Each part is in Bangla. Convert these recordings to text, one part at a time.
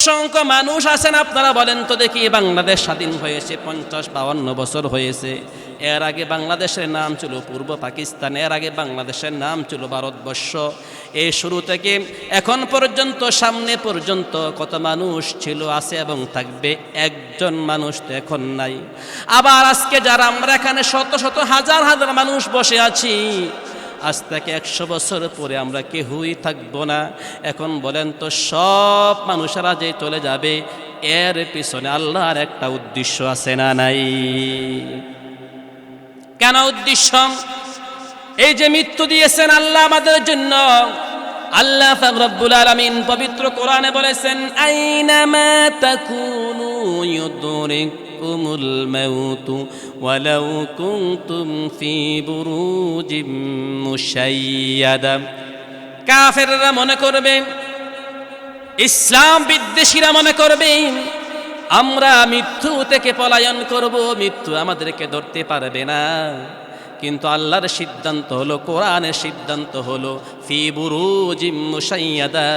অসংখ্য মানুষ আছেন, আপনারা বলেন তো দেখি, বাংলাদেশ স্বাধীন হয়েছে 50-52 বছর হয়েছে। এর আগে বাংলাদেশের নাম ছিল পূর্ব পাকিস্তান, এর আগে বাংলাদেশের নাম ছিল ভারতবর্ষ। এই শুরু থেকে এখন পর্যন্ত, সামনে পর্যন্ত কত মানুষ ছিল, আছে এবং থাকবে? একজন মানুষ তো এখন নাই। আবার আজকে যারা আমরা এখানে শত শত হাজার হাজার মানুষ বসে আছি, আজ থেকে 100 বছর পরে আমরা কেউই থাকবো না। এখন বলেন তো, সব মানুষেরা যে চলে যাবে, এর পিছনে আল্লাহর একটা উদ্দেশ্য আছে না নাই? কেন উদ্দেশ্য? এই যে মৃত্যু দিয়েছেন আল্লাহ আমাদের জন্য, আল্লাহ পাক রব্বুল আলামিন পবিত্র কোরআনে বলেছেন, আইনামা তাকুনু ইউদরিকুমুল মাউতু ওয়ালাউ কুনতুম ফি বুরুজিম মুশাইয়াদা। কাফেররা মনে করবে, ইসলাম বিদ্বেষীরা মনে করবে, আমরা মৃত্যু থেকে পলায়ন করব, মৃত্যু আমাদেরকে ধরতে পারবে না। কিন্তু আল্লাহর সিদ্ধান্ত হলো, কোরআনের সিদ্ধান্ত হলো, ফি বুরুজিম মুশাইয়াদা,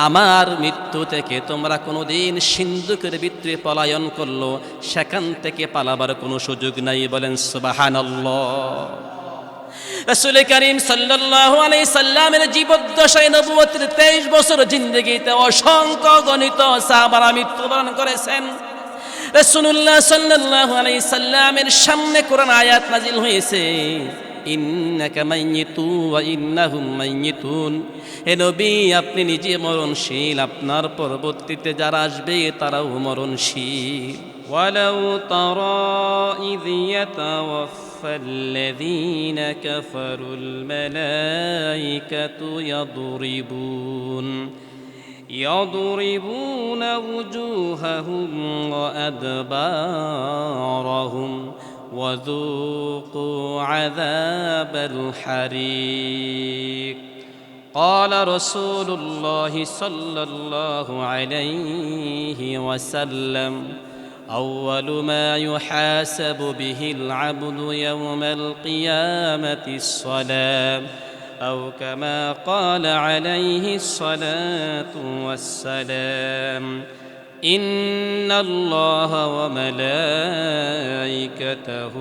আমার মৃত্যু থেকে তোমরা কোনোদিন সিন্ধুকের ভিতরে পলায়ন করলো, সেখান থেকে পালাবার কোনো সুযোগ নাই। বলেন সুবহানাল্লাহ। রাসূল করিম সাল্লাল্লাহু আলাইহি সাল্লামের জীবদ্দশায়, নবুয়তের 23 বছর জিন্দেগিতে অসংখ্য গণিত সাহাবারা মৃত্যুবরণ করেছেন। রাসূলুল্লাহ সাল্লাল্লাহু আলাইহি সাল্লামের সামনে কোরআন আয়াত নাজিল হয়েছে, ইন্নাকা মাইয়িতু ওয়া ইন্নাহুম মাইয়িতুন। হে নবী, আপনি নিজে মরণশীল, আপনার পরবর্তীতে যারা আসবে তারাও মরণশীল। ওয়ালাউ তারা ইয ইয়াতাওয়াফফাল্লাযীনা কাফারুল মালাইকাতু يضربون وجوههم وأدبارهم وذوقوا عذاب الحريق. قال رسول الله صلى الله عليه وسلم, أول ما يحاسب به العبد يوم القيامة الصلاة، أو كما قال عليه الصلاة والسلام. إن الله وملائكته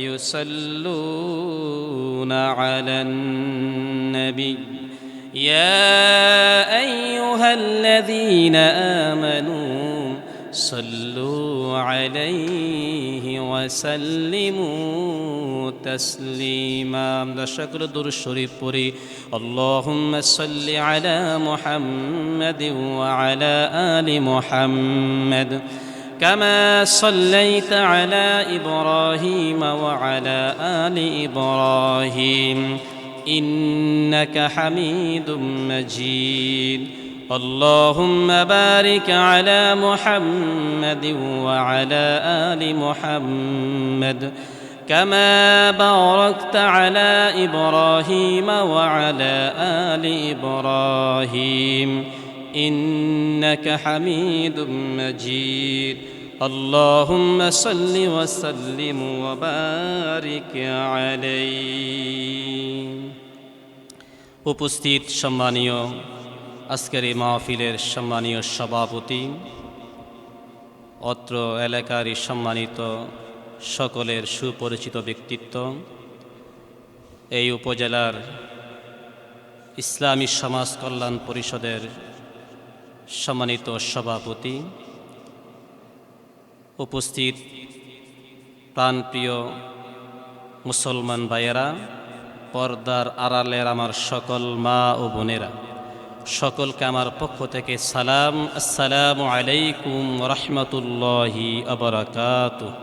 يصلون على النبي يا أيها الذين آمنوا صلوا عليه وسلموا تسليما. দর্শক দুরূদ শরীফ পড়ি, اللهم صل على محمد وعلى آل محمد كما صليت على إبراهيم وعلى آل إبراهيم إنك حميد مجيد. اللهم بارك على محمد وعلى آل محمد كما باركت على إبراهيم وعلى آل إبراهيم إنك حميد مجيد. اللهم صل وسلم وبارك عليه. উপস্থিত সম্মানীয় আজকের এই মাহফিলের সম্মানীয় সভাপতি, অত্র এলাকারই সম্মানিত সকলের সুপরিচিত ব্যক্তিত্ব, এই উপজেলার ইসলামী সমাজ কল্যাণ পরিষদের সম্মানিত সভাপতি, উপস্থিত প্রাণপ্রিয় মুসলমান ভাইয়েরা, পর্দার আড়ালের আমার সকল মা ও বোনেরা, সকলকে আমার পক্ষ থেকে সালাম, আসসালামু আলাইকুম রাহমাতুল্লাহি ওয়া বারাকাতুহু।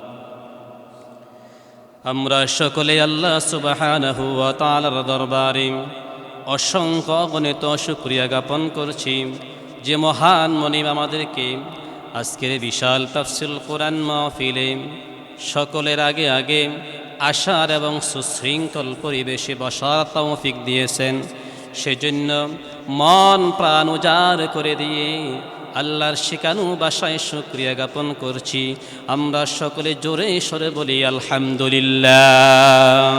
আমরা সকলে আল্লাহ সুবহানাহু ওয়া তাআলার দরবারে অসংখ্য অগণিত শুকরিয়া জ্ঞাপন করছি, যে মহান মনিব আমাদেরকে আজকের বিশাল তাফসীরুল কোরআন মাহফিলে সকলের আগে আগে আসার এবং সুশৃঙ্খল পরিবেশে বসার তৌফিক দিয়েছেন। সেজন্য মন প্রাণ উজাড় করে দিয়ে আল্লাহর শিখানো ভাষায় শুকরিয়া জ্ঞাপন করছি। আমরা সকলে জোরে সরে বলি আলহামদুলিল্লাহ।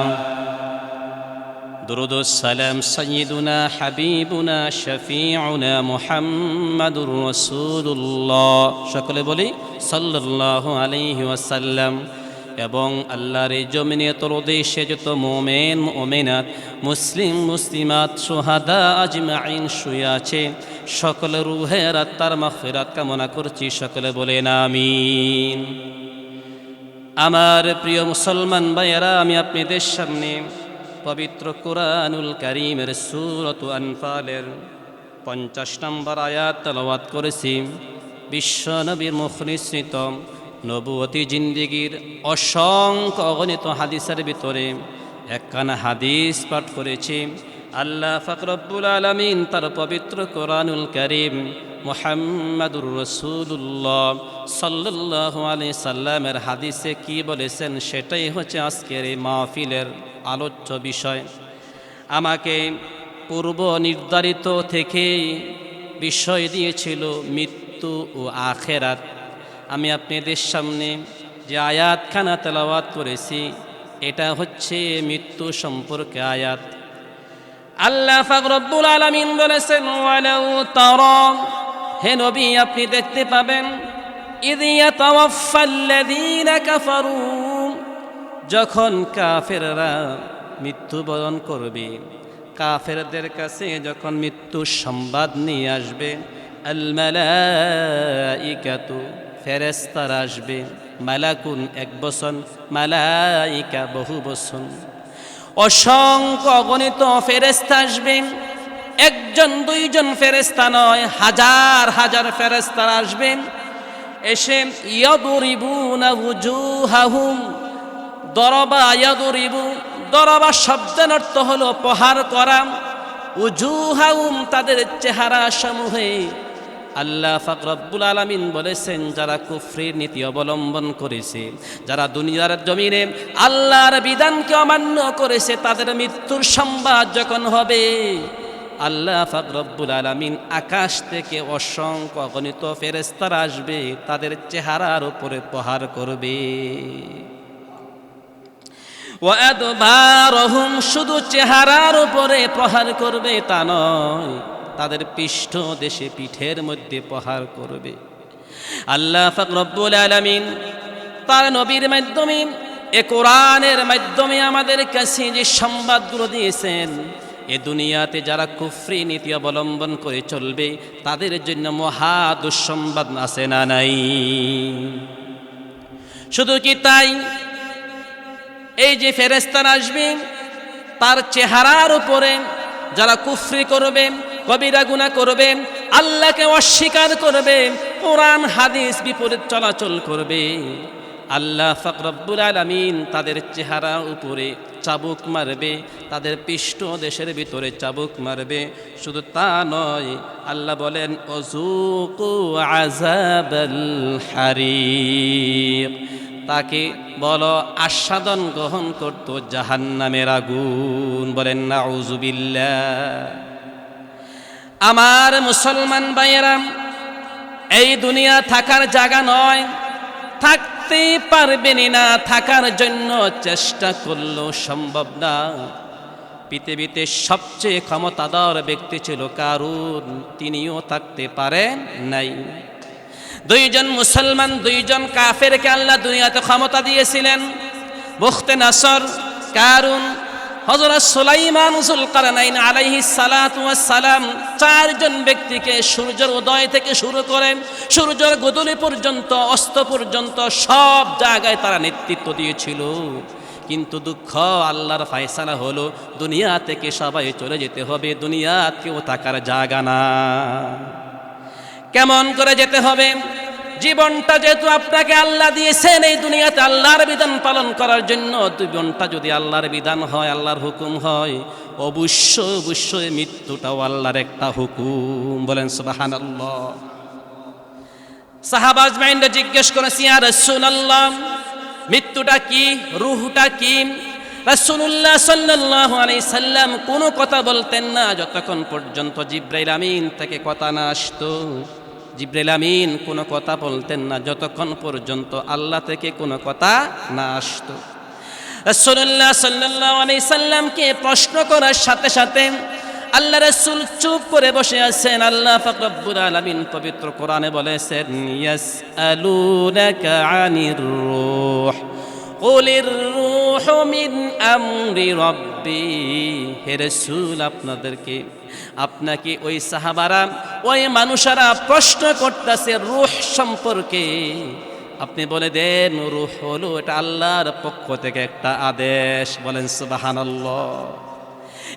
দুরুদুস সালাম সাইয়্যিদুনা হাবিবুনা শফিউনা মুহাম্মাদুর রাসূলুল্লাহ, সকলে বলি সাল্লাল্লাহু আলাইহি ওয়াসাল্লাম। এবং আল্লাহর এই জমিনে তরদেশে যত মুমিন মুমিনাত, মুসলিম মুসলিমাত, শুহাদা আজমাইন শুয়ে আছে, সকল রূহের আত্মার মাগফিরাত কামনা করছি, সকলে বলেন আমিন। আমার প্রিয় মুসলমান ভাইয়েরা, আমি আপনাদের সামনে পবিত্র কুরআনুল কারীমের সূরাত আনফালের 50 নম্বর আয়াত তেলাওয়াত করেছি। বিশ্ব নবীর মুখ নিঃসৃত নবুয়তি জিন্দেগির অসংখ্য অগণিত হাদিসের ভিতরে একখানা হাদিস পাঠ করেছি। আল্লাহ পাক রব্বুল আলামিন তার পবিত্র কুরআনুল কারীম মুহাম্মাদুর রাসূলুল্লাহ সাল্লাল্লাহু আলাইহি সাল্লামের হাদিসে কি বলেছেন, সেটাই হচ্ছে আজকের এই মাহফিলের আলোচ্য বিষয়। আমাকে পূর্ব নির্ধারিত থেকে বিষয় দিয়েছিল মৃত্যু ও আখেরাত। আমি আপনাদের সামনে যে আয়াতখানা তেলাওয়াত করেছি, এটা হচ্ছে মৃত্যু সম্পর্কে আয়াত। আল্লাহ পাক রব্বুল আলামিন বলেছেন, ওয়ালাউ তারা, হে নবী আপনি দেখতে পাবেন, ইয ইয়াতাওয়াফাল্লাযীনা কাফারু, যখন কাফেররা মৃত্যুবরণ করবে, কাফেরদের কাছে যখন মৃত্যুর সংবাদ নিয়ে আসবে, আল মালাইকাতু, ফেরেশতারা আসবে, মালাকুন এক বচন, মালাইকা বহু বচন, অসংখ্য অগণিত ফেরেশতা আসবে। একজন দুইজন ফেরেশতা নয়, হাজার হাজার ফেরেশতারা আসবেন। এসে ইয়াদরিবুনা উজুহাহুম, দরবা ইয়াদরিবু, দরবা শব্দের অর্থ হলো প্রহার করা, উজুহাহুম তাদের চেহারা সমূহে। আল্লাহ পাক রব্বুল আলামিন বলেছেন, যারা কুফরির নীতি অবলম্বন করেছে, যারা দুনিয়ার জমিনে আল্লাহর বিধানকে অমান্য করেছে, তাদের মৃত্যুর সংবাদ যখন হবে, আল্লাহ পাক রব্বুল আলামিন আকাশ থেকে অসংখ্য অগণিত ফেরেশতারা আসবে, তাদের চেহারার উপরে প্রহার করবে। ওয়া আদবারহুম, শুধু চেহারার উপরে প্রহার করবে তা নয়, তাদের পৃষ্ঠ দেশে পিঠের মধ্যে প্রহার করবে। আল্লাহ পাক রব্বুল আলামিন তার নবীর মাধ্যমে, এ কোরআনের মাধ্যমে আমাদের কাছে যে সংবাদগুলো দিয়েছেন, এ দুনিয়াতে যারা কুফরি নীতি অবলম্বন করে চলবে, তাদের জন্য মহা দুঃসংবাদ আছে না নাই? শুধু কি তাই, এই যে ফেরেশতারা আসবে, তার চেহারার উপরে যারা কুফরি করবে, কবিরা গুনাহ করবে, আল্লাহকে অস্বীকার করবে, কোরআন হাদিস বিপরীত চলাচল করবে, আল্লাহ পাক রব্বুল আলামিন তাদের চেহারা উপরে চাবুক মারবে, তাদের পৃষ্ঠ দেশের ভিতরে চাবুক মারবে। শুধু তা নয়, আল্লাহ বলেন, অযুকু আযাবাল হারিক, তাকে বলো আস্বাদন গ্রহণ করত জাহান্নামের আগুন। বলেন নাউযুবিল্লাহ। আমার মুসলমান ভাইয়েরা, এই দুনিয়া থাকার জায়গা নয়, থাকতে পারবেনই না, থাকার জন্য চেষ্টা করলেও সম্ভব না। পৃথিবীতে সবচেয়ে ক্ষমতাধর ব্যক্তি ছিল কারুন, তিনিও থাকতে পারেন নাই। দুইজন মুসলমান, দুইজন কাফেরকে আল্লাহ দুনিয়াতে ক্ষমতা দিয়েছিলেন, বুখতে নাসর, কারুন। হযরত সুলাইমান যুলকারনাইন আলাইহিস সালাতু ওয়াস সালাম চারজন ব্যক্তিকে সূর্যের উদয় থেকে শুরু করে সূর্যের গোধূলি পর্যন্ত, অস্ত পর্যন্ত সব জায়গায় তারা নেতৃত্ব দিয়েছিল। কিন্তু দুঃখ, আল্লাহর ফয়সালা হলো দুনিয়া থেকে সবাই চলে যেতে হবে, দুনিয়াতে কেউ থাকার জায়গা না। কেমন করে যেতে হবে? জীবনটা যেহেতু আপনাকে আল্লাহ দিয়েছেন এই দুনিয়াতে আল্লাহর বিধান পালন করার জন্য, জীবনটা যদি আল্লাহর বিধান হয়, আল্লাহর হুকুম হয়, অবশ্যই অবশ্যই মৃত্যুটাও আল্লাহর একটা হুকুম। বলেন সুবহানাল্লাহ। সাহাবা আজমাইনরা জিজ্ঞেস করেছে, ইয়া রাসূলুল্লাহ, মৃত্যুটা কি, রূহটা কি? রাসূলুল্লাহ সাল্লাল্লাহু আলাইহি সাল্লাম কোনো কথা বলতেন না যতক্ষণ পর্যন্ত জিবরাইল আমিন থেকে কথা না আসতো। জিবরাইল আমিন কোনো কথা বলতেন না যতক্ষণ পর্যন্ত আল্লাহ থেকে কোনো কথা না আসতো। রাসূলুল্লাহ সাল্লাল্লাহু আলাইহি সাল্লামকে প্রশ্ন করার সাথে সাথে আল্লাহ রাসূল চুপ করে বসে আছেন। আল্লাহ পাক রব্বুল আলামিন পবিত্র কোরআনে বলেছেন, ইয়াসআলুনাকা আনির রূহ কুলির রূহু মিন আমরি রাব্বি। হে রাসূল, আপনাকে ওই সাহাবারা, ওই মানুষেরা প্রশ্ন করতেছে রূহ সম্পর্কে। আপনি বলে দেন, রূহ হলো এটা আল্লাহর পক্ষ থেকে একটা আদেশ। বলেন সুবহানাল্লাহ।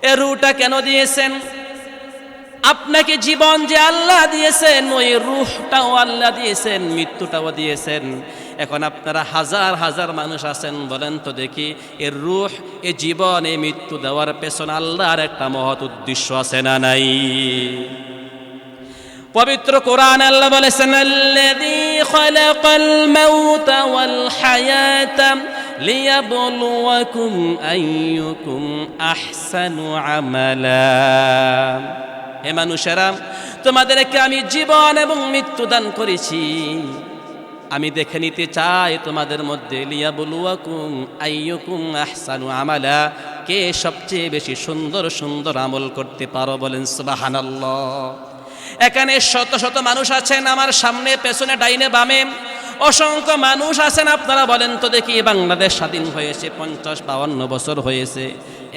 এ রূহটা কেন দিয়েছেন? আপনাকে জীবন যে আল্লাহ দিয়েছেন, ওই রূহটাও আল্লাহ দিয়েছেন, মৃত্যুটাও দিয়েছেন। এখন আপনারা হাজার হাজার মানুষ আছেন, বলেন তো দেখি, এর রূহ, এ জীবন, এ মৃত্যু দেওয়ার পেছনে আল্লাহর একটা মহৎ উদ্দেশ্য আছে না নাই? পবিত্র কোরআন আল্লাহ বলেছেন, আল্লাযী খালাকাল মাউতা ওয়াল হায়াতা লিয়াবলুয়াকুম আইয়ুকুম আহসানু আমালা। হে মানুষেরা, তোমাদেরকে আমি জীবন এবং মৃত্যু দান করেছি, আমি দেখে নিতে চাই তোমাদের মধ্যে, লিয়াবলুয়াকুম আইয়ুকুম আহসানু আমালা, কে সবচেয়ে বেশি সুন্দর সুন্দর আমল করতে পারো। বলেন সুবহানাল্লাহ। এখানে শত শত মানুষ আছেন, আমার সামনে, পেছনে, ডাইনে বামে অসংখ্য মানুষ আছেন। আপনারা বলেন তো দেখি, বাংলাদেশ স্বাধীন হয়েছে 50-52 বছর হয়েছে।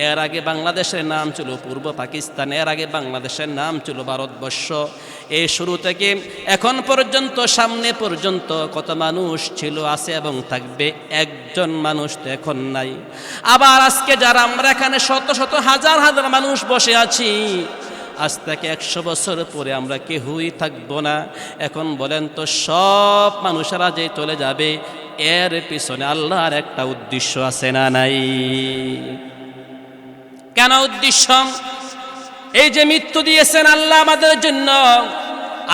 এর আগে বাংলাদেশের নাম ছিল পূর্ব পাকিস্তান, এর আগে বাংলাদেশের নাম ছিল ভারতবর্ষ। এই শুরু থেকে এখন পর্যন্ত, সামনে পর্যন্ত কত মানুষ ছিল, আছে এবং থাকবে? একজন মানুষ তো এখন নাই। আবার আজকে যারা আমরা এখানে শত শত হাজার হাজার মানুষ বসে আছি, আজ থেকে 100 বছর পরে আমরা কেউই থাকবো না। এখন বলেন তো, সব মানুষেরা যে চলে যাবে, এর পিছনে আল্লাহর একটা উদ্দেশ্য আছে না নাই? কেন উদ্দেশ্য? এই যে মৃত্যু দিয়েছেন আল্লাহ আমাদের জন্য,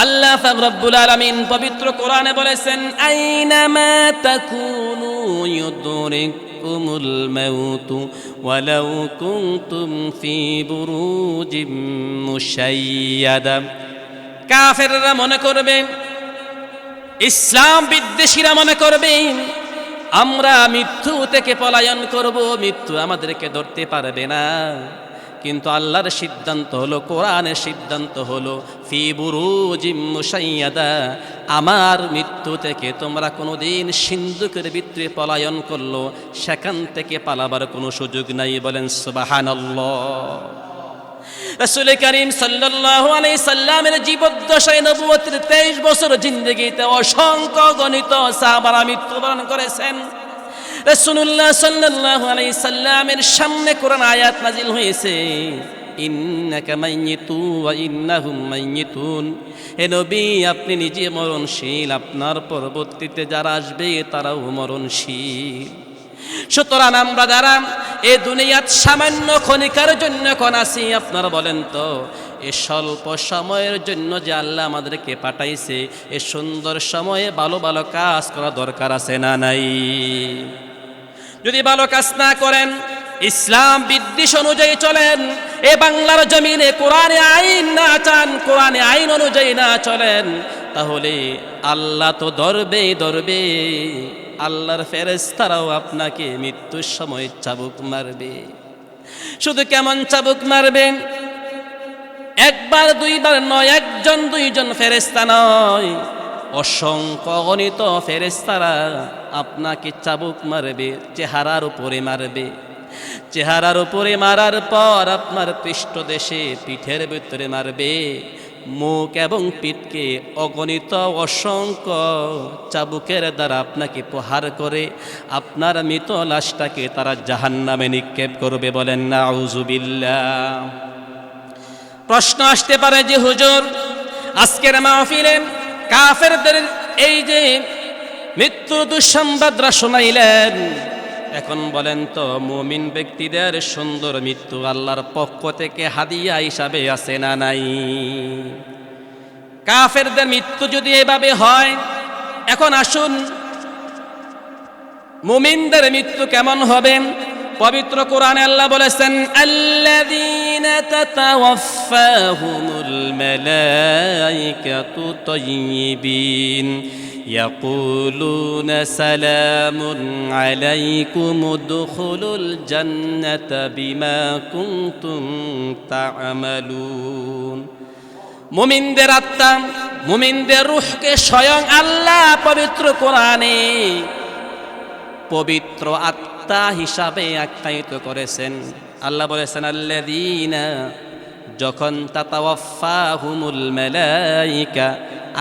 আল্লাহ পাক রব্বুল আলামিন পবিত্র কোরআনে বলেছেন, আইনামা তাকুনু ইউদরিকুমুল মাউতু ওয়ালাউ কুনতুম ফি বুরুজিম মুশাইয়াদা। কাফেররা মনে করবে, ইসলাম বিদ্বেষীরা মনে করবে, আমরা মৃত্যু থেকে পলায়ন করব, মৃত্যু আমাদেরকে ধরতে পারবে না। কিন্তু আল্লাহর সিদ্ধান্ত হলো, কোরআনের সিদ্ধান্ত হলো, ফি বুরুজিম মুশাইয়াদা, আমার মৃত্যু থেকে তোমরা কোনোদিন সিন্ধুকের ভিতরে পলায়ন করলো, সেখান থেকে পালাবার কোনো সুযোগ নাই। বলেন সুবহানাল্লাহ। রাসূল কারীম সাল্লাল্লাহু আলাইহি সাল্লামের জীবদ্দশায়, নবুয়তের 23 বছর জিন্দেগিতে অসংখ্য গণিত সাহাবারা মৃত্যুবরণ করেছেন। রাসূলুল্লাহ সাল্লাল্লাহু আলাইহি সাল্লামের সামনে কোরআন আয়াত নাজিল হয়েছে, ইন্নাকা মাইয়িতু ওয়া ইন্নাহুম মাইয়িতুন। হে নবী, আপনি নিজে মরণশীল, আপনার পরবর্তীতে যারা আসবে তারাও মরণশীল। সুতরাং আমরা যারা এই দুনিয়াত সামান্য ক্ষণিকার জন্য এখন আছি, আপনারা বলেন তো, এ স্বল্প সময়ের জন্য যে আল্লাহ আমাদেরকে পাঠাইছে, এ সুন্দর সময়ে ভালো ভালো কাজ করা দরকার আছে না নাই? যদি ভালো কাজ না করেন, ইসলাম বিদ্বেষ অনুযায়ী চলেন, এ বাংলার জমিনে কোরআনে আইন না চান, কোরআনে আইন অনুযায়ী না চলেন, তাহলে আল্লাহ তো ধরবে। আল্লাহর ফেরেশতারাও আপনাকে মৃত্যুর সময় চাবুক মারবে। শুধু কেমন চাবুক মারবে? একবার দুইবার নয়, একজন দুইজন ফেরেশতা নয়, অসংখ্য গণিত ফেরেশতারা আপনাকে চাবুক মারবে, চেহারার উপরে মারবে। চেহারার উপরে মারার পর আপনার পৃষ্ঠদেশে, পিঠের ভিতরে মারবে, মুখ এবং পিঠকে অগণিত অসংখ্য চাবুকের দ্বারা আপনাকে প্রহার করে আপনার মৃত লাশটাকে তারা জাহান্নামে নিক্ষেপ করবে। বলেন নাউযুবিল্লাহ। প্রশ্ন আসতে পারে যে হুজুর, আজকের মাহফিলে কাফেরদের এই যে মৃত্যু দুঃসংবাদরা শোনাইলেন, এখন বলেন তো, মুমিন ব্যক্তিদের সুন্দর মৃত্যু আল্লাহর পক্ষ থেকে হাদিয়া হিসাবে আছে না নাই? কাফেরদের মৃত্যু যদি এভাবে হয়, এখন আসুন মুমিনদের মৃত্যু কেমন হবে? পবিত্র কোরআনে আল্লাহ বলেছেন, আল্লাযীনা তাতাওয়াফফাহুমুল মালায়েকাতু তাইয়্যিবিন ইয়াকুলুনা সালামুন আলাইকুম উদখুলুল জান্নাতা বিমা কুনতুম তা'মালুন। মুমিনদের আত্মা, মুমিনদের রূহকে স্বয়ং আল্লাহ পবিত্র কোরআনে পবিত্র আত্মা হিসাবে আখ্যায়িত করেছেন। আল্লাহ বলেছেন, আল্লাযীনা, যখন তাতাওয়াফাহুমুল মালাইকা,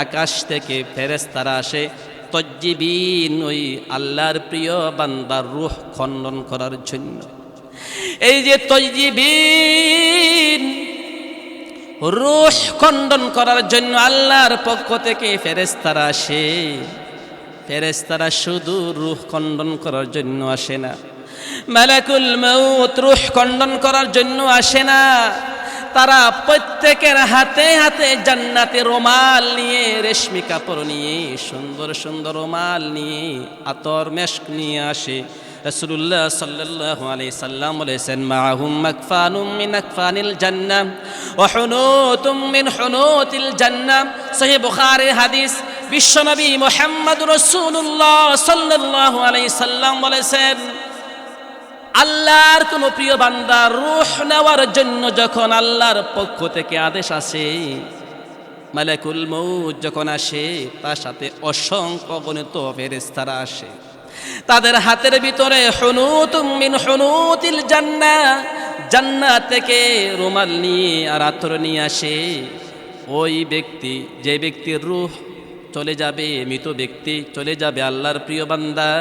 আকাশ থেকে ফেরেশতারা আসে, তজ্জিবিন, ওই আল্লাহর প্রিয় বান্দার রূহ খণ্ডন করার জন্য। এই যে তজ্জিবিন, রূহ খণ্ডন করার জন্য আল্লাহর পক্ষ থেকে ফেরেশতারা আসে। ফেরেশতারা শুধু রূহ খণ্ডন করার জন্য আসে না, মালাকুল মউত রূহ খণ্ডন করার জন্য আসে না। তারা প্রত্যেকের হাতে হাতে জান্নাতে রুমাল নিয়ে, রেশমি কাপড় নিয়ে, সুন্দর সুন্দর রুমাল নিয়ে, আতর মেশক নিয়ে আসে। রাসূলুল্লাহ সাল্লাল্লাহু আলাইহি সাল্লাম বলেছেন, মাআহুম মাকফানুম মিন আকফানিল জান্নাহ ওয়া হুনুতুম মিন হুনুতিল জান্নাহ। সহিহ বুখারীর হাদিস। বিশ্বনবী মুহাম্মদ রাসূলুল্লাহ সাল্লাল্লাহু আলাইহি সাল্লাম বলেছেন, আল্লাহর কোন প্রিয় বান্দা রূহ নেওয়ার জন্য যখন আল্লাহর পক্ষ থেকে আদেশ আসে, মালাকুল মউত যখন আসে, তার সাথে অসংখ্য গণিত ফেরেশতারা আসে। তাদের হাতের ভিতরে হুনুতুম মিন হুনুতিল জান্নাহ, জান্নাত থেকে রুমাল নিয়ে আর আতর নিয়ে আসে। ওই ব্যক্তি, যে ব্যক্তির রূহ চলে যাবে, মৃত ব্যক্তি চলে যাবে, আল্লাহর প্রিয় বান্দা,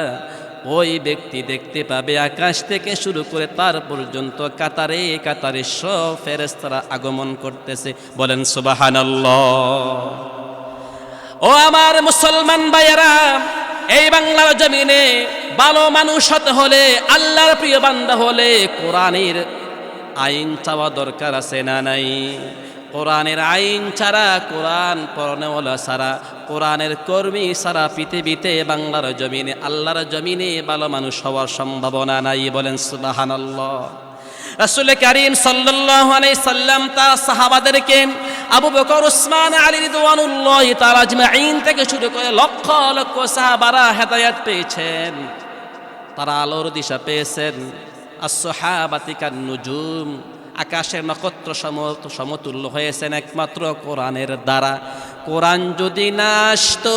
ওই ব্যক্তি দেখতে পাবে আকাশ থেকে শুরু করে তার পর্যন্ত কাতারে কাতারে সব ফেরেশতারা আগমন করতেছে। বলেন সুবহানাল্লাহ। ও আমার মুসলমান ভাইয়েরা, এই বাংলার জমিনে ভালো মানুষ হতে হলে, আল্লাহর প্রিয় বান্দা হলে কোরআনের আইন চাওয়া দরকার আছে না নাই? কোরআনের আইন ছাড়া, কোরআন পড়নেওয়ালা ছাড়া, কোরআনের কর্মী ছাড়া পৃথিবীতে বাংলার জমিনে, আল্লাহর জমিনে ভালো মানুষ হওয়ার সম্ভাবনা নাই। বলেন সুবহানাল্লাহ। রাসূল কারীম সাল্লাল্লাহু আলাইহি সাল্লাম তার সাহাবাদেরকে, আবু বকর, উসমান, আলী রাদিয়াল্লাহু তাআলা আজমাইন থেকে শুরু করে লক্ষ লক্ষ সাহাবারা হেদায়েত পেয়েছেন, তারা আলোর দিশা পেয়েছেন। as-সাহাবাতি কান-নুজুম, আকাশের নক্ষত্র সমতুল্য হয়েছেন একমাত্র কোরআনের দ্বারা। কোরআন যদি না আসতো,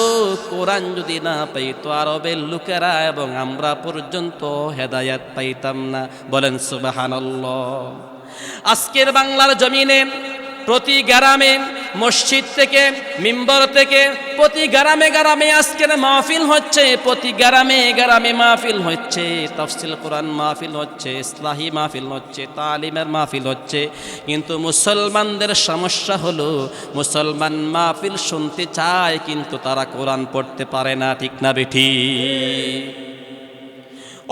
কোরআন যদি না পাইতো, আরবের লোকেরা এবং আমরা পর্যন্ত হেদায়েত পাইতাম না। বলেন সুবহানাল্লাহ। আজকের বাংলার জমিনে প্রতি গ্রামে, মসজিদ থেকে, মিম্বর থেকে, প্রতি গ্রামে গ্রামে আজকের মাহফিল হচ্ছে, প্রতি গ্রামে গ্রামে মাহফিল হচ্ছে, তাফসীর কোরআন মাহফিল হচ্ছে, ইসলাহি মাহফিল হচ্ছে, তালিমের মাহফিল হচ্ছে। কিন্তু মুসলমানদের সমস্যা হলো, মুসলমান মাহফিল শুনতে চায় কিন্তু তারা কোরআন পড়তে পারে না। ঠিক না বেঠিক?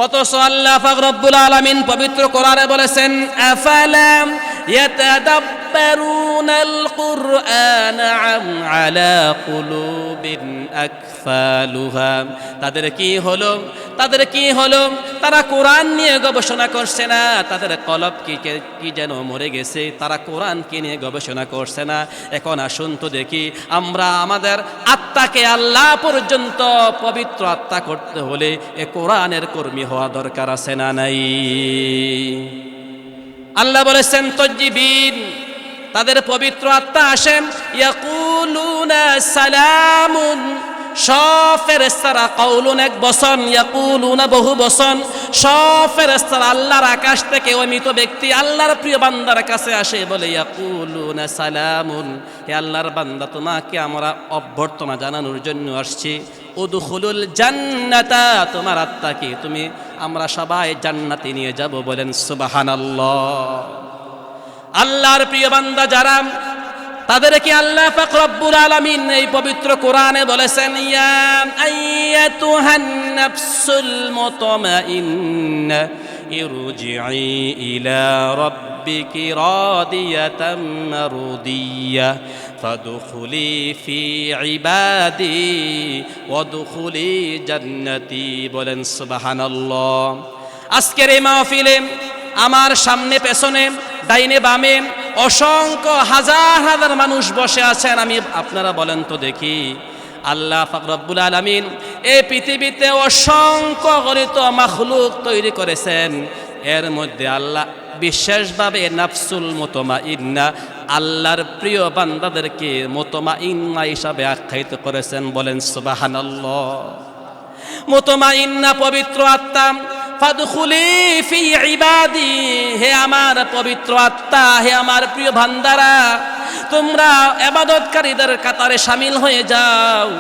অথচ আল্লাহ পাক রব্বুল আলামিন পবিত্র কোরআনে বলেছেন, আফালাম ইয়াতাদাব্বারুনাল কুরআন আম আলা কুলুবিন আকফালুহা। তাদের কি হলো? তাদের কি হলো? তারা কোরআন নিয়ে গবেষণা করছে না, তাদের কলব কি যেন মরে গেছে, তারা কোরআনকে নিয়ে গবেষণা করছে না। এখন আসুন তো দেখি, আমরা আমাদের আত্মাকে আল্লাহ পর্যন্ত পবিত্র আত্মা করতে হলে এ কোরআনের কর্মী হওয়া দরকার আছে না নাই? আল্লাহ বলেছেন, তজ্জিবিন, তাদের পবিত্র আত্মা আসেন, ইয়াকুলুনা সালামুন, সব ফেরেশতারা, কাউলুন এক বচন, ইয়াকুলুনা বহু বচন, সব ফেরেশতারা আল্লাহর আকাশ থেকে ওই মৃত ব্যক্তি আল্লাহর প্রিয় বান্দার কাছে আসে, বলে ইয়াকুলুনা সালামুন, হে আল্লাহর বান্দা, তোমাকে আমরা অভ্যর্থনা জানানোর জন্য আসছি। উদখুলুল জান্নাতা, তোমার আত্মাকে তুমি, আমরা সবাই জান্নাতে নিয়ে যাব। বলেন সুবহানাল্লাহ। আল্লাহর প্রিয় বান্দা যারা, তাদেরকে আল্লাহ পাক রব্বুল আলামিন এই পবিত্র কোরআনে বলেছেন, ইয়া আইয়াতুহান নাফসুল মুতমাইন্না ইরজিই ইলা রাব্বিকি রাদিয়াতাম মারদিয়া ফাদখুলি ফি ইবাদি ওয়াদখুলি জান্নাতি। বলেন সুবহানাল্লাহ। আজকের এই মাহফিলে আমার সামনে পেছনে ডাইনে বামে অসংখ্য হাজার হাজার মানুষ বসে আছেন। আপনারা বলেন তো দেখি, আল্লাহ পাক রব্বুল আলামিন এই পৃথিবীতে অসংখ্য গণিত মাখলুক তৈরি করেছেন। এর মধ্যে আল্লাহ বিশেষভাবে নাফসুল মুতমাইন্না, আল্লাহর প্রিয় বান্দাদেরকে মুতমাইন্না হিসাবে আখ্যায়িত করেছেন। বলেন সুবহানাল্লাহ। মুতমাইন্না পবিত্র আত্মা, ফাদখুলি ফি ইবাদি, হে আমার পবিত্র আত্মা, হে আমার প্রিয় বান্দারা, তোমরা ইবাদতকারীদের কাতারে শামিল হয়ে যাও।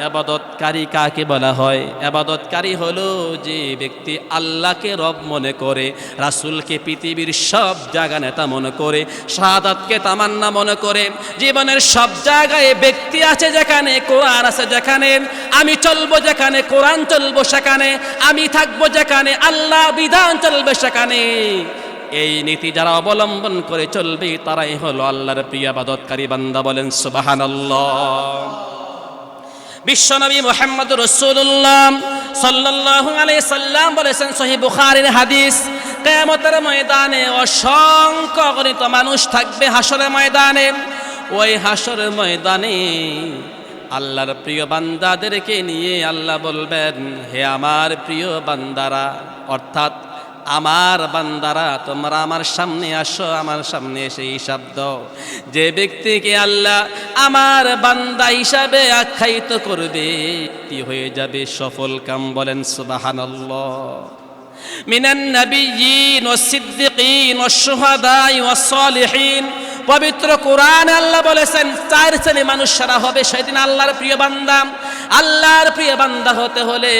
ইবাদতকারী কাকে বলা হয়? ইবাদতকারী হলো যে ব্যক্তি আল্লাহকে রব মনে করে, রাসূলকে পৃথিবীর সব জায়গা নেতা মনে করে, শাহাদাতকে তামান্না মনে করে, জীবনের সব জায়গায় ব্যক্তি আছে যেখানে, কোরআন আছে যেখানে, আমি চলবো যেখানে কোরআন চলবো সেখানে, আমি থাকবো যেখানে আল্লাহ বিধান চলবে সেখানে। এই নীতি যারা অবলম্বন করে চলবে তারাই হলো আল্লাহর প্রিয় ইবাদতকারী বান্দা। বলেন সুবহানাল্লাহ। বিশ্বনবী মুহাম্মদুর রাসূলুল্লাহ সাল্লাল্লাহু আলাইহি সাল্লাম বলেছেন, সহিহ বুখারীর হাদিস, কিয়ামতের ময়দানে অসংখ্য গণিত মানুষ থাকবে হাসরের ময়দানে। ওই হাসরের ময়দানে আল্লাহর প্রিয় বান্দাদেরকে নিয়ে আল্লাহ বলবেন, হে আমার প্রিয় বান্দারা, অর্থাৎ আমার বান্দারা, তোমরা আমার সামনে আসো, আমার সামনে এসে হিসাব দাও। যে ব্যক্তিকে আল্লাহ আমার বান্দা হিসাবে আখ্যায়িত করবে কি হয়ে যাবে সফল কাম। বলেন সুবহানাল্লাহ। মিনান নাবিয়্যিন ওয়াস সিদ্দিকিন ওয়াস শুহাদাই ওয়াস সালিহিন, পবিত্র কোরআন আল্লাহ বলেছেন চার শ্রেণী মানুষরা হবে সেদিন আল্লাহর প্রিয় বান্দা। আল্লাহর প্রিয় বান্দা হতে হলে,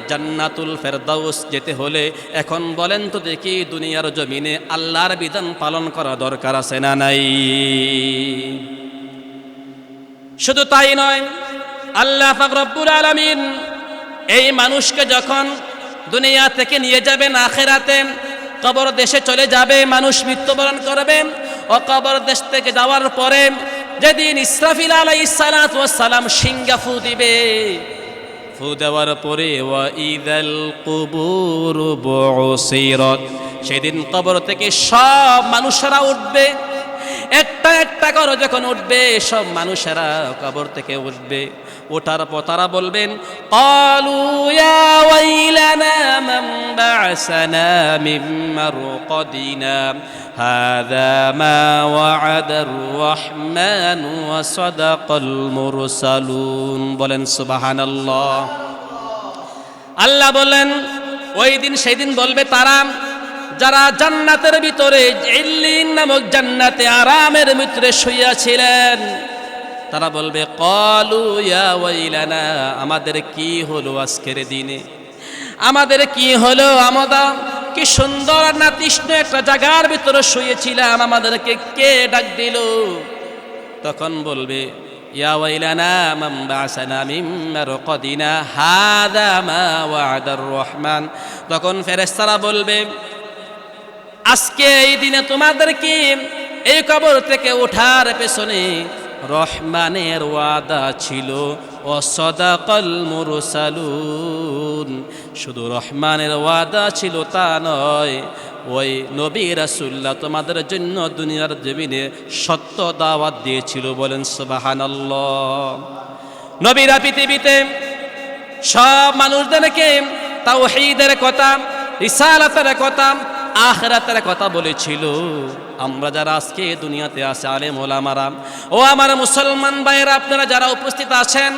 জান্নাতুল ফেরদাউস যেতে হলে, এখন বলেন তো দেখি দুনিয়ার জমিনে আল্লাহর বিধান পালন করা দরকার আছে না নাই? শুধু তাই নয়, আল্লাহ পাক রব্বুল আলামিন এই মানুষকে যখন দুনিয়া থেকে নিয়ে যাবেন আখিরাতে, কবর দেশে চলে যাবে, মানুষ মৃত্যুবরণ করবে। ও কবর দেশ থেকে যাওয়ার পরে যেদিন ইসরাফিল আলাইহিস সালাতু ওয়াস সালাম সিংহা ফু দিবে, ফু দেওয়ার পরে ওয়া ইদাল কুবুর বুসিরাত, সেদিন কবর থেকে সব মানুষেরা উঠবে। একটা একটা করে যখন উঠবে সব মানুষেরা কবর থেকে উঠবে। ওঠার পর তারা বলবেন, ক্বালু ইয়া ওয়াইলানা মান বা'সানা মিন মারকাদিনা হাযা মা ওয়া'আদার রাহমানু ওয়া সাদাকাল মুরসালুন। বলেন সুবহানাল্লাহ। আল্লাহ বলেন ওই দিন সেদিন বলবে তারা যারা জান্নাতের ভিতরে ইল্লিন নামক জান্নাতে আরামের ভিতরে শুইয়াছিলেন, তারা বলবে, ক্বালু ইয়া ওয়াইলানা, আমাদের কি হলো আজকের দিনে, আমাদের কি হলো, আমরা কি সুন্দর নাতিষ্ণ একটা জায়গার ভিতরে শুয়েছিলাম, আমাদেরকে কে ডাক দিল? তখন বলবে, ইয়া ওয়াইলানা মান বা'সানা মিন মারকাদিনা হাযা মা ওয়া'আদার রহমান। তখন ফেরেশতারা বলবে, আজকে এই দিনে তোমাদেরকে এই কবর থেকে ওঠার পেছনে রহমানের ওয়াদা ছিল, ও সাদাকাল মুরসালুন, শুধু রহমানের ওয়াদা ছিল তা নয়, ওই নবী রাসূলুল্লাহ তোমাদের জন্য দুনিয়ার জমিনে সত্য দাওয়াত দিয়েছিল। বলেন সুবহানাল্লাহ। নবীরা পৃথিবীতে সব মানুষদেরকে তাওহীদের কথা, রিসালাতের কথা, আখিরাতের কথা বলেছিল। আমরা যারা আজকে দুনিয়াতে আছে আলেম ওলামারা, ও আমার মুসলমান ভাইয়েরা, আপনারা যারা উপস্থিত আছেন,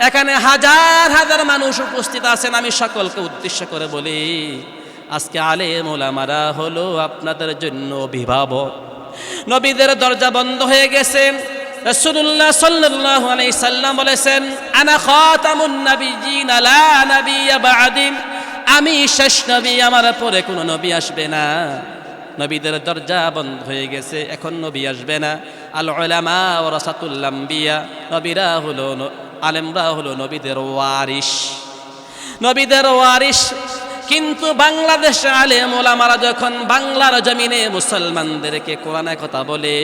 এখানে হাজার হাজার মানুষ উপস্থিত আছেন, আমি সকলকে উদ্দেশ্য করে বলি, আজকে আলেম ওলামারা হলো আপনাদের জন্য অভিভাবক। নবীদের দরজা বন্ধ হয়ে গেছে। রাসূলুল্লাহ সাল্লাল্লাহু আলাইহি সাল্লাম বলেছেন, আনা খাতামুন নাবিয়্যিন লা নাবিয়্যা বা'দি, আমি শেষ নবী, আমার পরে কোনো নবী আসবে না। নবীদের দরজা বন্ধ হয়ে গেছে, এখন নবী আসবে না। আল উলামা ওয়ারাসাতুল আম্বিয়া, নবীরা হলো, আলেমরা হলো নবীদের ওয়ারিস, নবীদের ওয়ারিস। কিন্তু বাংলাদেশে আলেম ওলামারা যখন বাংলার জমিনে মুসলমানদেরকে কোরআনের কথা বলে,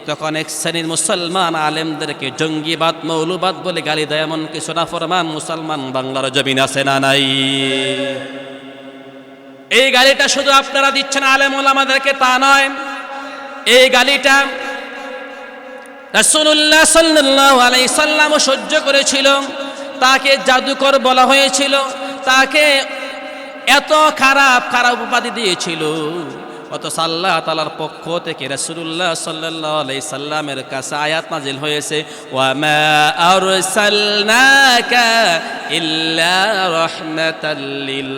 তখন এক শ্রেণীর মুসলমান আলেমদেরকে জঙ্গিবাদ, মৌলবাদ বলে গালি দেয়। এমন কিছু নাফরমান মুসলমান বাংলার জমিন আছে না নাই? এই গালিটা শুধু আপনারা দিচ্ছেন আলেম ওলামাদেরকে তা নয়, এই গালিটা রাসূলুল্লাহ সাল্লাল্লাহু আলাইহি সাল্লাম সহ্য করেছিল, তাকে জাদুকর বলা হয়েছিল, তাকে এত খারাপ খারাপ উপাধি দিয়েছিল। অথচ আল্লাহ তাআলার পক্ষ থেকে রাসূলুল্লাহ সাল্লাল্লাহু আলাইহি সাল্লামের কাছে আয়াত নাজিল হয়েছে, ওয়া মা আরসালনাকা ইল্লা রাহমাতাল লিল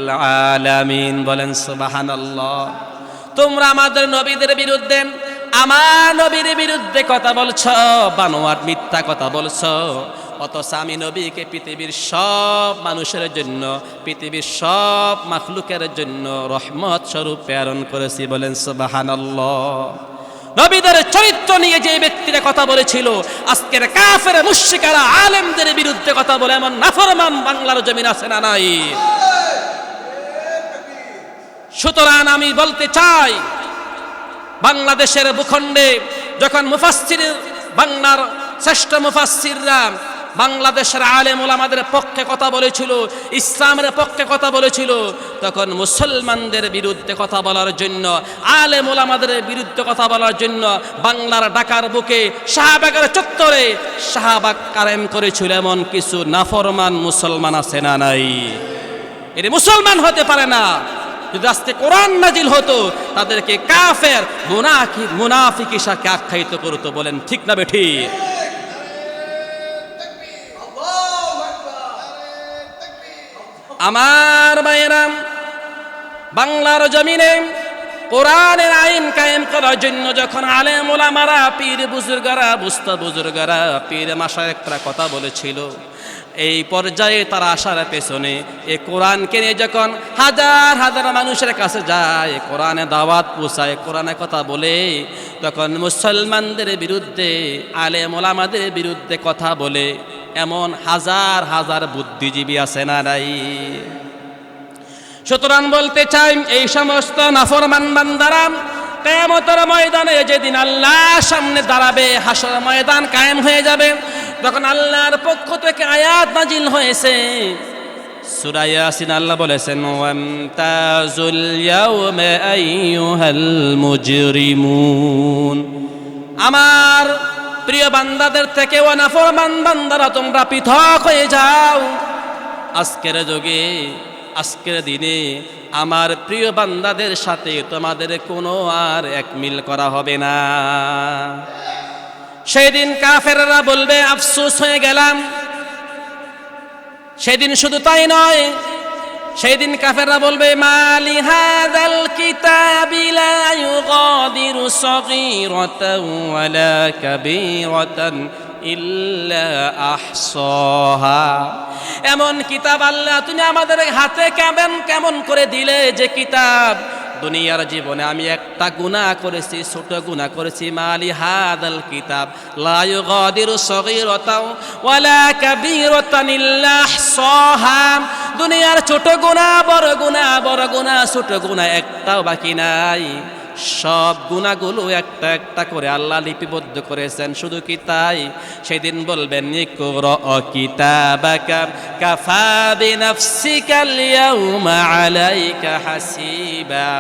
আলামিন। বলেন সুবহানাল্লাহ। তোমরা আমাদের নবীদের বিরুদ্ধে, আমার নবীর বিরুদ্ধে কথা বলছো, বানোয়াট মিথ্যা কথা বলছো। অথচ আমি নবীকে পৃথিবীর সব মানুষের জন্য, পৃথিবীর সব মাখলুকের জন্য রহমত স্বরূপ প্রেরণ করেছি। বলেন সুবহানাল্লাহ। নবীদের চরিত্র নিয়ে যে ব্যক্তিরা কথা বলেছিল, আজকের কাফের মুশরিকরা আলেমদের বিরুদ্ধে কথা বলে এমন নাফরমান বাংলার জমিন আছে না নাই? সুতরাং আমি বলতে চাই, বাংলাদেশের ভূখণ্ডে যখন মুফাসসির, বাংলার শ্রেষ্ঠ মুফাসসিররা বাংলাদেশের আলেম ওলামাদের পক্ষে কথা বলেছিল, ইসলামের পক্ষে কথা বলেছিল, তখন মুসলমানদের বিরুদ্ধে কথা বলার জন্য, আলেম ওলামাদের বিরুদ্ধে কথা বলার জন্য বাংলার ঢাকার বুকে শাহবাগের চত্বরে শাহবাগ কায়েম করেছিল এমন কিছু নাফরমান মুসলমান আছে না নাই? এর মুসলমান হতে পারে না। যদি আজকে কোরআন নাজিল হতো, তাদেরকে কাফের, মুনাফিক হিসাবে আখ্যায়িত করতো। বলেন ঠিক না বেঠিক? আমার ভাইয়েরা, বাংলার জমিনে কোরআনের আইন কায়েম করার জন্য যখন আলেম ওলামারা, পীর বুজুর্গরা, বুস্তা বুজুর্গরা, পীর মাশায়েখরা কথা বলেছিল, এই পর্যায়ে তারা আসার পেছনে এই কোরআনকে নিয়ে যখন হাজার হাজার মানুষের কাছে যায়, কোরআনে দাওয়াত পৌঁছায়, কোরআনে কথা বলে, তখন মুসলমানদের বিরুদ্ধে, আলেম ওলামাদের বিরুদ্ধে কথা বলে এমন হাজার হাজার বুদ্ধিজীবী আছে না নাই? সুতরাং বলতে চাই, এই সমস্ত নাফরমান বান্দারা কিয়ামতের ময়দানে যেদিন আল্লাহর সামনে দাঁড়াবে, হাসর ময়দান কায়েম হয়ে যাবে, তখন আল্লাহর পক্ষ থেকে আয়াত নাজিল হয়েছে। সূরা ইয়াসিন আল্লাহ বলেছেন, ওয়ামতাজুল ইয়াওমা আইয়ুহাল মুজরিমুন। আমার প্রিয় বান্দাদের থেকে ও নাফরমান বান্দারা, তোমরা পৃথক হয়ে যাও। আজকের যুগে, আজকের দিনে আমার প্রিয় বান্দাদের সাথে তোমাদের কোনো আর এক মিল করা হবে না। সেদিন কাফেররা বলবে, আফসোস হয়ে গেলাম। সেদিন শুধু তাই নয়, সেই দিন কাফেররা বলবে, মালি হাযাল কিতাবি লা ইউগাদিরু সগীরাতান ওয়ালা কাবীরাতান ইল্লা আহসাহা। এমন কিতাব আল্লাহ তুমি আমাদের হাতে কেমন করে দিলে, যে কিতাব দুনিয়ার জীবনে আমি একটা গুনাহ করেছি, ছোট গুনাহ করেছি, মালি হাদাল কিতাব লা ইউগাদিরু সগীরাতান ওয়ালা কাবীরাতান ইল্লা আহসাহা। দুনিয়ার ছোট গুনাহ, বড় গুনাহ, বড় গুনাহ, ছোট গুনাহ একটাও বাকি নাই। সব গুনাহগুলো একটা একটা করে আল্লাহ লিপিবদ্ধ করেছেন। শুধু কি তাই, সেদিন বলবেন, ইকরা কিতাবাকা কাফা বিনাফসিকাল ইয়াউমা আলাইকা হাসিবা।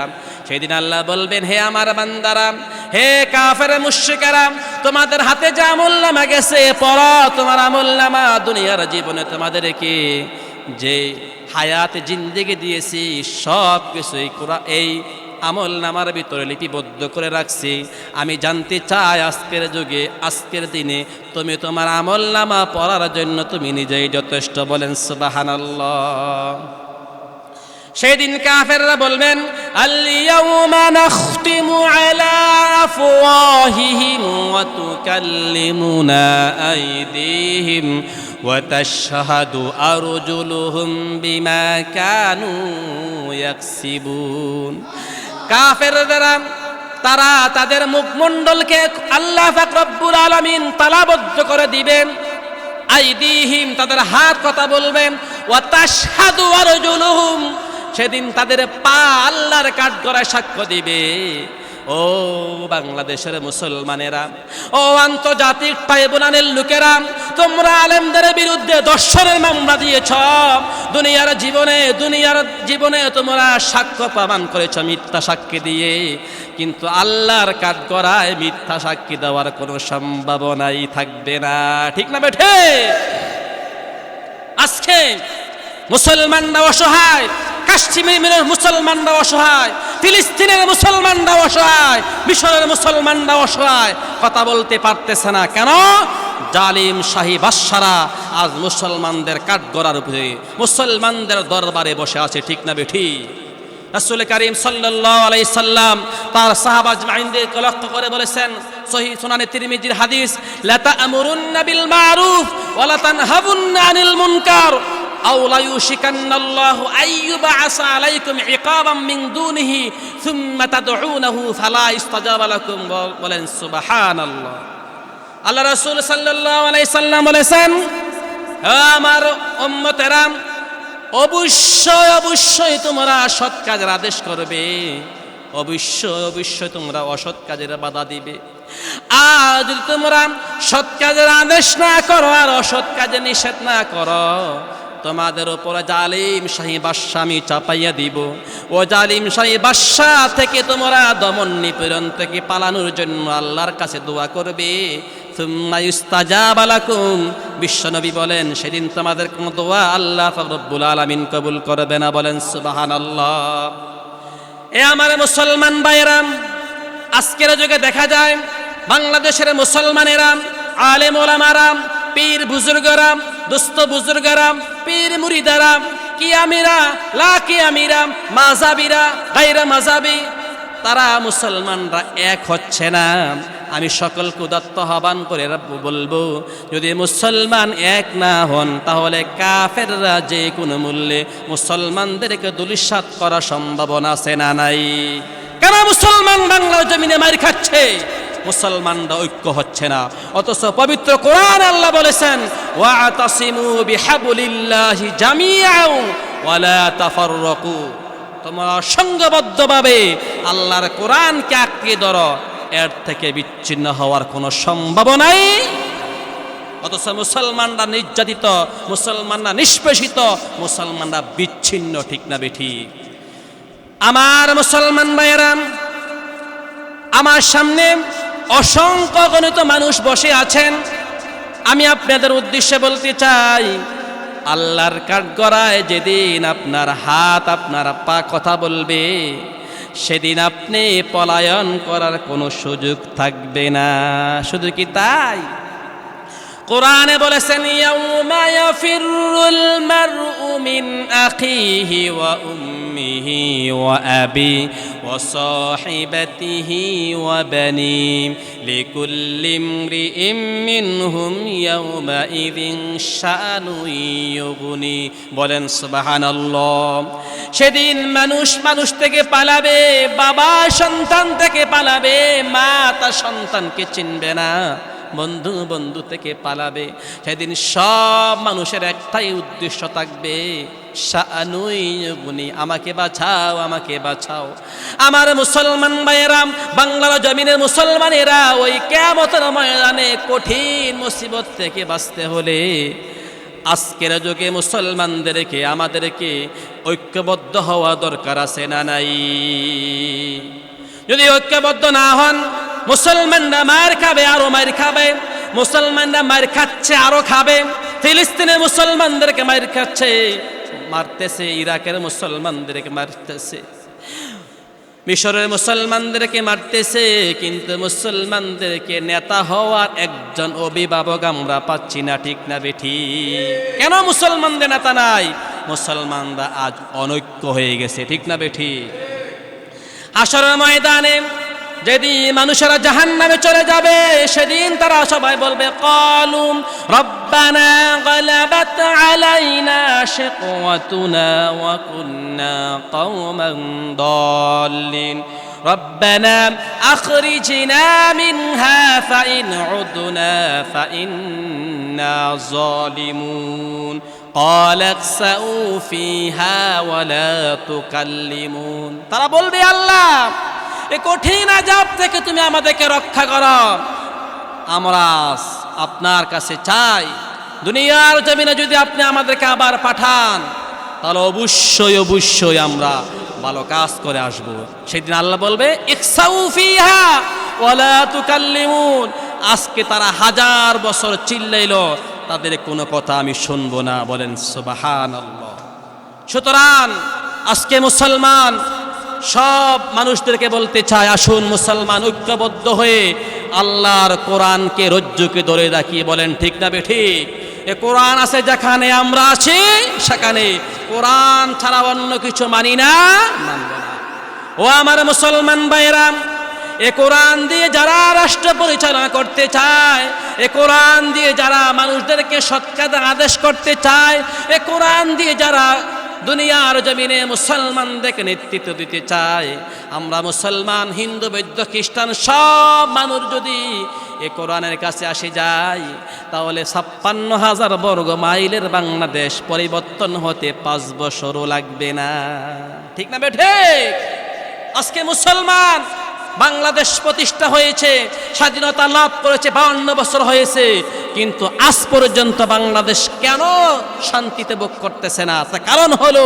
সেদিন আল্লাহ বলবেন, হে আমার বান্দারা, হে কাফের মুশরিকেরা, তোমাদের হাতে যে আমলনামা গেছে, পড়ো তোমার আমলনামা। দুনিয়ার জীবনে তোমাদেরকে যে হায়াত জিন্দেগি দিয়েছি, সব কিছুই এই আমল নামার ভিতরে লিপিবদ্ধ করে রাখছি। আমি জানতে চাই, আজকের যুগে, আজকের দিনে তুমি তোমার আমল নামা পড়ার জন্য তুমি নিজেই যথেষ্ট। বলেন সুবহানাল্লাহ। সেদিন কাফেররা বলবেন, আল ইয়াউমা নাখতিমু আলা আফওয়াহিহিম ওয়া তুকাল্লিমুনা আইদিহিম ওয়া তাশহাদু আরজুলুহুম বিমা কানু ইয়াকসিবুন। কাফেররা তারা তাদের মুখমণ্ডলকে আল্লাহ পাক রব্বুল আলামিন তালাবদ্ধ করে দিবেন। আইদিহিম তাদের হাত কথা বলবেন, ওয়া তাশহাদু আরজুলুহুম সেদিন তাদের পা আল্লাহর কাঠগড়ায় সাক্ষ্য দিবে। ও বাংলাদেশের মুসলমানেরা, ও আন্তর্জাতিক ট্রাইব্যুনালের লোকেরা, তোমরা আলেমদের বিরুদ্ধে দর্শনের মামলা দিয়েছ, দুনিয়ার জীবনে তোমরা সাক্ষ্য প্রমাণ করেছ মিথ্যা সাক্ষী দিয়ে, কিন্তু আল্লাহর কাঠগড়ায় মিথ্যা সাক্ষী দেওয়ার কোনো সম্ভাবনাই থাকবে না। ঠিক না বেঠে? আজকে মুসলমানরা অসহায়, কাশ্মীরের মুসলমানরা অসহায়, ফিলিস্তিনের মুসলমানরা অসহায়, মিশরের মুসলমানরা অসহায়, কথা বলতে পারতেছে না। কেন? জালিম শাহী বাদশারা আজ মুসলমানদের কাঠগড়ার উপরে, মুসলমানদের দরবারে বসে আছে। ঠিক না বেঠি? রাসূল করিম সাল্লাল্লাহু আলাইহি সাল্লাম তার সাহাবা আজমাইনদেরকে লক্ষ্য করে বলেছেন, সহিহ সুনানে তিরমিজির হাদিস, লা তা'মুরুন্না বিল মারুফ ওয়া লা তানহাবুন্না আনিল মুনকার আও লা ইউশিকান্নাল্লাহু আইয়ুবআসা আলাইকুম ইকাবাম মিন দুনিহি সুম্মা তাদউনাহু ফালা ইস্তাজাবা লাকুম। বলেন সুবহানাল্লাহ। আল্লাহ রাসূল সাল্লাল্লাহু আলাইহি সাল্লাম বলেছেন, আমার উম্মতেরা, অবশ্যই তোমরা সৎ কাজের আদেশ করবে, অবশ্যই তোমরা অসৎ কাজের বাধা দিবে। আর যদি তোমরা সৎ কাজের আদেশ না করো আর অসৎ কাজে নিষেধ না করো, তোমাদের উপরে জালিম শাহী বাদশা আমি চাপাইয়া দিব। ও জালিম শাহী বাদশা থেকে তোমরা দমন নিপীড়ন থেকে পালানোর জন্য আল্লাহর কাছে দোয়া করবে। সুম্মা ইস্তাজাবা লাকুম, বিশ্বনবী বলেন সেদিন তোমাদের কোন দোয়া আল্লাহ রব্বুল আলামিন কবুল করবে না। বলেন সুবহানাল্লাহ। এ আমার মুসলমান ভাইয়েরা, আজকের যুগে দেখা যায় বাংলাদেশের মুসলমানেরা, আলেম ওলামারা, পীর বুজুর্গরা, দোস্ত বুজুর্গরা, পীর মুরিদারা, কিয়ামিরা, লা কিয়ামিরা, মাযহাবিরা, গায়রা মাযহাবি, তারা মুসলমানরা এক হচ্ছে না। আমি সকলকে উদাত্ত আহ্বান করে বলবো, যদি মুসলমান এক না হন তাহলে কাফেররা যে কোনো মূল্যে মুসলমানদেরকে ধূলিসাৎ করার সম্ভাবনা আছে না নাই? কেন মুসলমান বাংলার জমিনে মার খাচ্ছে? মুসলমানরা ঐক্য হচ্ছে না। অথচ পবিত্র কোরআন আল্লাহ বলেছেন, ওয়াতাসিমু বিহাবলিল্লাহি জামিআন ওয়া লা তাফাররাকু, তোমরা সংঘবদ্ধভাবে আল্লাহর কোরআনকে আঁকড়ে ধরো, এর থেকে বিচ্ছিন্ন হওয়ার কোনো সম্ভাবনাই। অথচ মুসলমানরা নির্যাতিত, মুসলমানরা নিষ্পেষিত, মুসলমানরা বিচ্ছিন্ন। ঠিক না বেঠি? আমার মুসলমান ভাইয়েরা, আমার সামনে অসংখ্য গণিত মানুষ বসে আছেন। আমি আপনাদের উদ্দেশ্যে বলতে চাই, আল্লাহর কাঠগড়ায় যেদিন আপনার হাত, আপনার পা কথা বলবে, সেদিন আপনি পলায়ন করার কোনো সুযোগ থাকবে না। শুধু কি তাই? কোরআনে বলেছেন, ইয়াউমা ইয়াফিরুল মারউ মিন আখিহি ওয়া উম্মিহি ওয়া আবি ওয়া সাহিবাতিহি ওয়া বানি লিকুল্লি ইমরিইম মিনহুম ইয়াউমা ইযিন শাআনু ইয়ুগনি। বলেন সুবহানাল্লাহ। সেদিন মানুষ থেকে পালাবে, বাবা সন্তান থেকে পালাবে, মা তার সন্তানকে চিনবে না, বন্ধু থেকে পালাবে। সেদিন সব মানুষের একটাই উদ্দেশ্য থাকবে, শাআনুই ইয়ুগনি, আমাকে বাঁচাও, আমাকে বাঁচাও। আমার মুসলমান ভাইয়েরা, বাংলার জমিনের মুসলমানেরা, ওই কিয়ামতের ময়দানে কঠিন মুসিবত থেকে বাঁচতে হলে আজকের যুগে মুসলমানদেরকে, আমাদেরকে ঐক্যবদ্ধ হওয়া দরকার আছে না নাই? যদি ঐক্যবদ্ধ না হন, মুসলমানরা মার খাবে, আরো মার খাবে। মুসলমানরা মার খাচ্ছে, আরো খাবে। ফিলিস্তিনের মুসলমানদেরকে মার খাচ্ছে, মারতেছে, ইরাকের মুসলমানদেরকে মারতেছে, মিশরের মুসলমানদেরকে মারতেছে। কিন্তু মুসলমানদেরকে নেতা হওয়ার একজন অভিভাবক আমরা পাচ্ছি না। ঠিক না বেঠি? কেন মুসলমানদের নেতা নাই? মুসলমানরা আজ অনৈক্য হয়ে গেছে। ঠিক না বেঠি? হাশরের ময়দানে যেদিন মানুষেরা জাহান্নামে চলে যাবে, সেদিন তারা সবাই বলবে, ক্বালু রব্বানা গালাবাত আলাইনা শিকওয়াতুনা ওয়া কুন্না কওমান দাল্লিন রব্বানা আখরিজনা মিনহা ফাইন উদনা ফাইন্না যালিমুন قال اخسئوا فيها ولا تكلمون। তারা বলবে, আল্লাহ এই কঠিন আযাব থেকে তুমি আমাদেরকে রক্ষা করো। আমরা আপনার কাছে চাই, দুনিয়ার জমিনে যদি আপনি আমাদেরকে আবার পাঠান, তাহলে অবশ্যই অবশ্যই আমরা ভালো কাজ করে আসব। সেদিন আল্লাহ বলবে ইকসাউ ফিহা ওয়ালা তুকাল্লিমুন। আজকে তারা 1000 বছর চিল্লাইলো, তাদের কোনো কথা আমি শুনবো না। বলেন সুবহানাল্লাহ। সুতরাং আজকে মুসলমান সব মানুষদেরকে বলতে চায়, আসুন মুসলমান ঐক্যবদ্ধ হয়ে আল্লাহর কোরআনকে রজ্জুকে ধরে রাখি। বলেন ঠিক না বেঠিক? এ কোরআন আছে যেখানে আমরা আছি, সেখানে কোরআন ছাড়া অন্য কিছু মানি না, মানব না। ও আমার মুসলমান ভাইরা, এ কোরআন দিয়ে যারা রাষ্ট্র পরিচালনা করতে চায়, এ কোরআন দিয়ে যারা মানুষদেরকে সৎ কাজে আদেশ করতে চায়, এ কোরআন দিয়ে যারা দুনিয়ার জমিনে মুসলমানদেরকে নেতৃত্ব দিতে চায়, আমরা মুসলমান, হিন্দু, বৌদ্ধ, খ্রিস্টান সব মানুষ যদি এ কোরআনের কাছে আসে যায়, তাহলে 56,000 বর্গ মাইলের বাংলাদেশ পরিবর্তন হতে 5 বছরও লাগবে না। ঠিক না বেঠিক? আজকে মুসলমান বাংলাদেশ প্রতিষ্ঠা হয়েছে, স্বাধীনতা লাভ করেছে, 52 বছর হয়েছে, কিন্তু আজ পর্যন্ত বাংলাদেশ কেন শান্তিতে ভোগ করতেছে না? তার কারণ হলো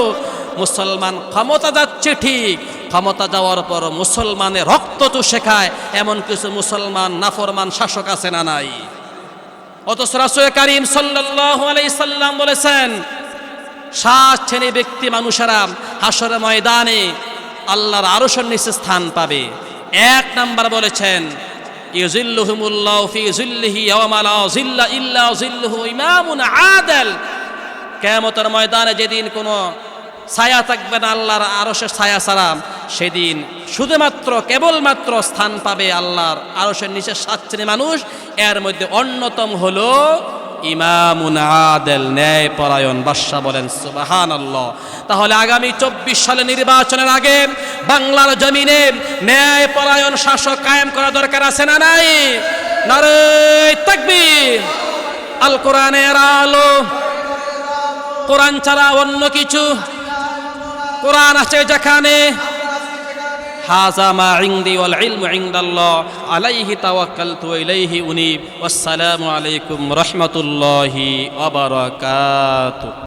মুসলমান ক্ষমতা যাচ্ছে ঠিক, ক্ষমতা যাওয়ার পর মুসলমানের রক্ত চুষে খায় এমন কিছু মুসলমান নাফরমান শাসক আছে না নাই? অথচ রাসূল কারীম সাল্লাল্লাহু আলাইহি সাল্লাম বলেছেন, 7 শ্রেণীর ব্যক্তি মানুষেরা হাসরের ময়দানে আল্লাহর আরশের নিচে স্থান পাবে। 1 নাম্বার বলেছেন, ইউজিল্লুহুমুল্লাহু ফি জিল্লিহি ইয়াওমা লা জিল্লা ইল্লা জিল্লুহু ইমামুন আদিল। কিয়ামতের ময়দানে যেদিন কোনো ছায়া থাকবে না আল্লাহর আরশের ছায়া ছাড়া, সেদিন শুধুমাত্র কেবলমাত্র স্থান পাবে আল্লাহর আরশের নিচে 7 শ্রেণীর মানুষ। এর মধ্যে অন্যতম হলো ইমামুন আদিল, ন্যায় পরায়ণ বাদশা। বলেন সুবহানাল্লাহ। তাহলে আগামী 24 সালে নির্বাচনের আগে বাংলার জমিনে ন্যায় পরায়ণ শাসক কায়েম করা দরকার আছে না নাই? নারে তাকবীর। আল কোরআনের আলো, কোরআন ছাড়া অন্য কিছু, কোরআন আছে যেখানে, হাযা মা ইনদি ওয়াল ইলমু ইনদাল্লাহ আলাইহি তাওয়াক্কালতু ওয়া ইলাইহি উনীব। ওয়াসসালামু আলাইকুম রাহমাতুল্লাহি ওয়া বারাকাতুহু।